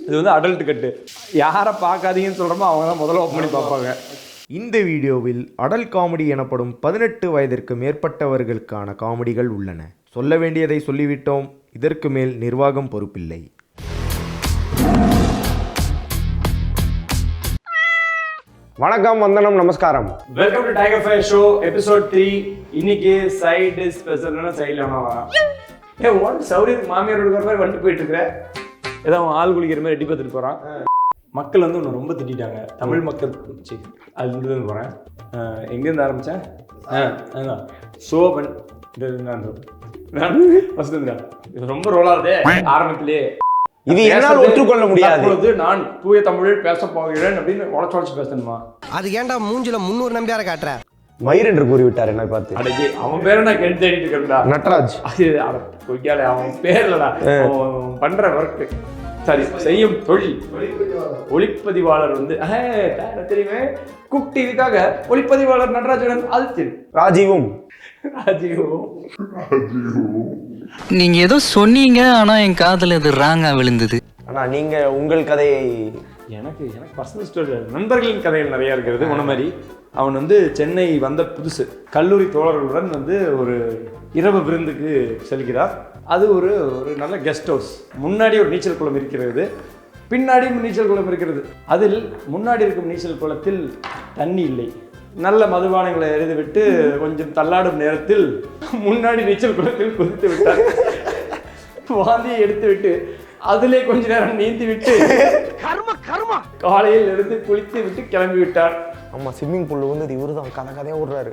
இது வந்து அடல்ட் கட்டு. யாரை பார்க்காதீங்கன்னு சொல்கிறோமோ அவங்க தான் முதல்ல ஓப்பன் பண்ணி பார்ப்பாங்க. இந்த வீடியோவில் அடல்ட் காமெடி எனப்படும் 18 வயதிற்கு மேற்பட்டவர்களுக்கான காமெடிகள் உள்ளன. சொல்ல வேண்டியதை சொல்லிவிட்டோம். இதற்கு மேல் நிர்வாகம் பொறுப்பில்லை. வணக்கம், வந்தனம், நமஸ்காரம். Welcome to tiger fire show episode 3. இன்னைக்கு சைடு ஸ்பெஷல்னா சைடில் வேணா வரேன். சௌரியத்துக்கு மாமியார் இருக்கிற மாதிரி வந்துட்டு போயிட்டு இருக்கிறேன். ஏதோ ஆள் குளிக்கிற மாதிரி ரெடி பார்த்துட்டு போகிறான். மக்கள் வந்து ஒன்று ரொம்ப திட்டாங்க. தமிழ் மக்கள் அதுலேருந்து போகிறேன். எங்கேருந்து ஆரம்பித்தேன்? அதுதான் சோபன் இது ரொம்ப ரோலாதே ஆரம்பத்திலே. இது என்னால் ஒற்றுக்கொள்ள முடியாது. நான் தூய தமிழில் பேச போகிறேன் அப்படின்னு உடச்சு பேசணுமா? அது ஏன்டா மூஞ்சில 300 நம்பியார காட்டுற? மயிர் என்று கூறிவிட்டார் என்ன பார்த்து. அடக்கி அவன் பேரை நான் கேட்டு தேடிட்டு இருக்கேன்டா. நட்ராஜ். அவன் பேர்லடா. அவன் பண்ற ஒர்க், சரி செய்யும் தொழில் ஒளிப்பதிவாளர் வந்து தெரியுமே. குக் டிவிக்காக ஒளிப்பதிவாளர் நடராஜன் அல்தின் ராஜீவும். நீங்க ஏதோ சொன்னீங்க, ஆனா என் காதுல இது ராங்கா விழுந்தது. ஆனா நீங்க உங்கள் கதையை எனக்கு பர்சனல் ஸ்டோரி, நண்பர்களின் கதைகள் நிறைய இருக்கிறது. உன மாதிரி அவன் வந்து சென்னை வந்த புதுசு கல்லூரி தோழர்களுடன் வந்து ஒரு இரவு விருந்துக்கு செல்கிறார். அது ஒரு நல்ல கெஸ்ட் ஹவுஸ். முன்னாடி ஒரு நீச்சல் குளம் இருக்கிறது, பின்னாடியும் நீச்சல் குளம் இருக்கிறது. அதில் முன்னாடி இருக்கும் நீச்சல் குளத்தில் தண்ணி இல்லை. நல்ல மதுபானங்களை எறிந்துவிட்டு கொஞ்சம் தள்ளாடும் நேரத்தில் முன்னாடி நீச்சல் குளத்தில் குதித்து விட்டார். வாந்தியை எடுத்து விட்டு அதிலே கொஞ்ச நேரம் நீந்தி விட்டு காலையில் இருந்து குளித்து விட்டு கிளம்பி விட்டார். ஆமா, ஸ்விம்மிங் பூல்ல வந்து இவரு தான் கதையா விடுறாரு.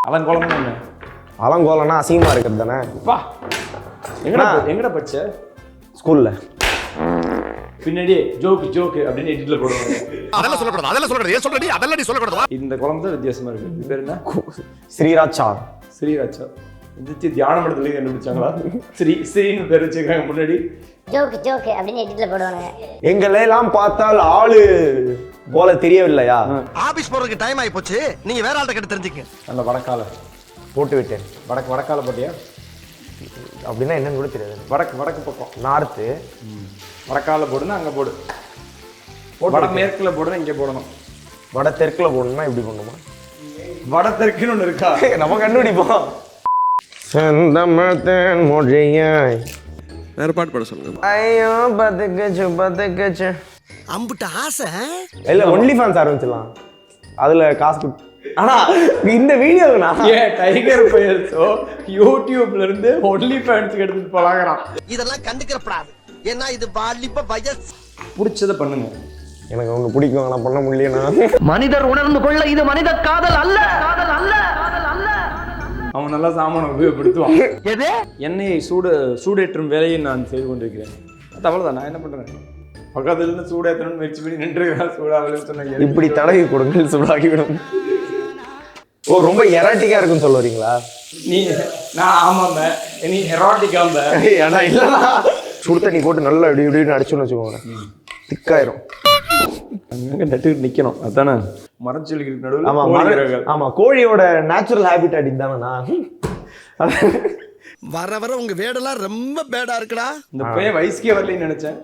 அலங்கோலம் என்ன? அலங்கோலம்னா அசிங்கமா இருக்கிறது தானே. வா, எங்கடா படிச்ச? ஸ்கூல்ல. பின்னாடியே ஜோக்கு அப்படின்னு எடிட்ல போடுவாங்க. அதெல்லாம் சொல்லக்கூடாது, அதெல்லாம் சொல்லக்கூடாது. ஏன் சொல்றடி? அதெல்லாம் நீ சொல்லக்கூடாது. இந்த குளம் தான் வித்தியாசமா இருக்கு. இது பேர் என்ன? ஸ்ரீராஜா. இது தியான மடத்துல கண்டுபிடிச்சாங்களா? ஸ்ரீன்னு பேர் வச்சிருக்காங்க முன்னாடி. ஜோக்கு அப்படின்னு எடிட்ல போடுவாங்க. எங்களை எல்லாம் பார்த்தால் ஆளு போல தெரியவில்லையா? ஆபீஸ் போறதுக்கு டைம் ஆகி போச்சு, நீங்க வேற ஆள்கிட்ட கேட்டு தெரிஞ்சுக்க. நல்ல வடக்கால போட்டு விட்டேன். வடக்கால போட்டியா? அப்படின்னா என்னன்னு கூட தெரியாது. வடக்கு பக்கம் நார்த்து. வடக்கால போடுனா அங்க போடு, வட மேற்குல போடுனா இங்க போடணும். வட தெற்குல போடணும்னா இப்படி பண்ணுமா? வட தெற்குன்னு ஒண்ணு இருக்கா? நம்ம கண்டுபிடிப்போம். செந்தமிழ்தேன் மொழியாய் வேற பாட்டு பாட சொல்லுங்க. ஐயோ பதுக்கச்சு அம்புட்ட ஆசை இல்ல. ஒன்லி ஃபேன்ஸ் ஆரம்பிச்சிடலாம். அதுல காசு. ஆனா இந்த வீடியோ டைகர் ஃபயர்ஸோ யூடியூப்ல இருந்து ஒன்லி ஃபேன்ஸ்க்கு எடுத்துட்டு போலாங்கறான். இதெல்லாம் கண்டுக்கறப்படாது. ஏன்னா இது வாலிப வயசு. பிடிச்சத பண்ணுங்க. எனக்கு ஒண்ணு பிடிக்கும், ஆனா பண்ண முடியலனா. மனிதர் உணர்ந்து கொள்ள இது மனித காதல் அல்ல. அவன் நல்லா சாமான உபயோகப்படுத்துவான். எண்ணெயை சூடேற்றும் வேலையை நான் செய்து கொண்டிருக்கிறேன். அவ்வளவுதான். நான் என்ன பண்றேன்? பக்கத்துல இருந்து சூடேற்றணும்னு முயற்சி பண்ணி நின்றுகிறான். சூடாகலன்னு சொன்னாங்க. இப்படி தடவி கொடுங்கள், சூடாகிவிடும். ஓ, ரொம்ப எராட்டிக்கா இருக்குன்னு சொல்ல வரீங்களா? நான் ஆமாம்ப, நீ எராட்டிக்காம்ப. ஏன்னா இல்லைன்னா சுடு தண்ணி போட்டு நல்லா இப்படி இப்படின்னு அடிச்சோன்னு வச்சுக்கோங்க, திக்காயிரும். அங்கே நட்டுக்கிட்டு நிற்கணும். அதுதானே மரச்செடிகளுக்கு நடுவில். ஆமாம், கோழியோட நேச்சுரல் ஹேபிட்டாட் இதுதானேண்ணா. வர உங்க வேடெல்லாம் ரொம்ப பேடா இருக்குடா. இந்த பையன் வயசுக்கே வரலன்னு நினைச்சேன்.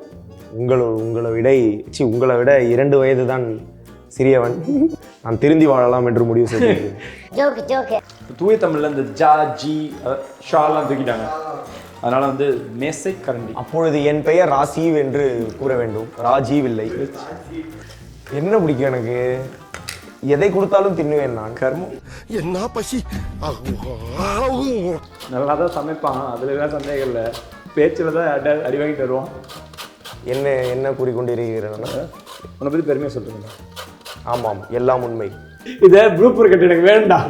உங்களை விட 2 வயது தான் சிறியவன். நான் திருந்தி வாழலாம் என்று முடிவு செய்தேன். ஜோக்கு தூய தமிழ்ல இந்த ஜா ஜி ஷாலாம் தூக்கிட்டாங்க. அதனால வந்து மேசை கரண்டி. அப்பொழுது என் பெயர் ராஜீவ் என்று கூற வேண்டும். ராஜீவ் இல்லை. என்ன பிடிக்கும் எனக்கு? எதை கொடுத்தாலும் தின்னுவேன் நான். கர்மம். என்ன பசி. நல்லா தான் சமைப்பான், அதுல எல்லாம் சந்தேகம் இல்லை. பேச்சுல தான் அடி வாங்கிட்டு வருவான். என்ன கூறிக்கொண்டு இருக்கிறேன்னா, உன்னை பத்தி பெருமையா சொல்றேன். ஆமாம், எல்லாம் உண்மை. இதை ப்ளூப்பர் கட்டு எனக்கு வேண்டாம்.